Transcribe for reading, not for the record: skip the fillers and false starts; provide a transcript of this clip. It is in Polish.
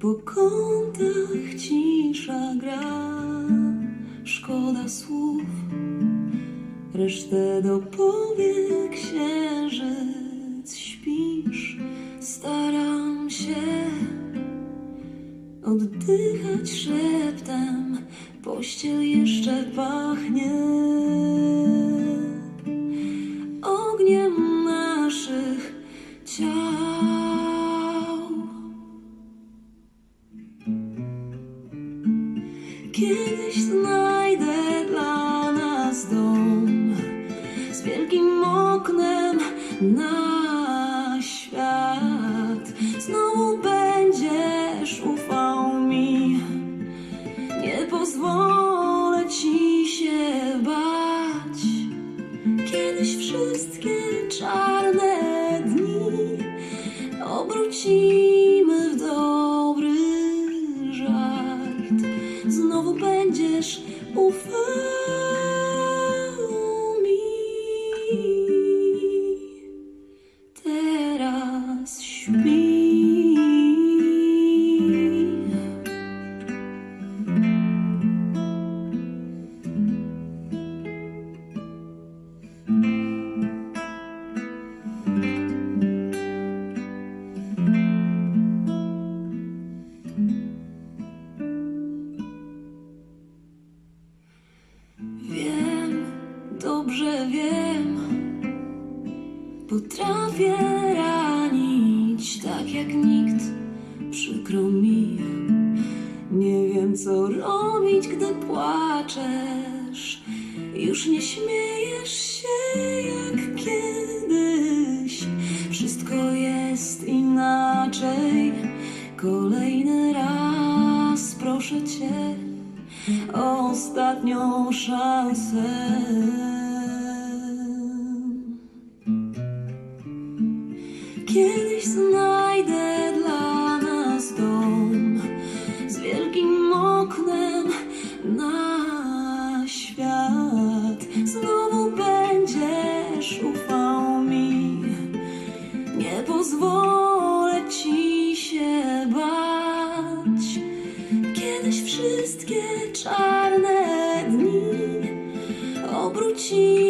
Po kątach cisza gra, szkoda słów, resztę dopowie księżyc. Śpisz, staram się oddychać szeptem, pościel jeszcze pachnie ogniem naszych ciał. Kiedyś znajdę dla nas dom z wielkim oknem na świat. Znowu będziesz ufał mi, nie pozwolę ci się bać. Kiedyś wszystkie czarne dni obrócimy w dobry żart. Znowu będziesz ufał mi. Teraz śpi. Wiem, dobrze wiem, potrafię ranić tak jak nikt, przykro mi. Nie wiem, co robić, gdy płaczesz. Już nie śmiejesz się jak kiedyś. Wszystko jest inaczej. Kolejny raz proszę cię o ostatnią szansę. Kiedyś znajdę dla nas dom z wielkim oknem na świat. Znowu będziesz ufał mi, nie pozwolę ci się bać. Kiedyś wszystkie czarne dni obrócimy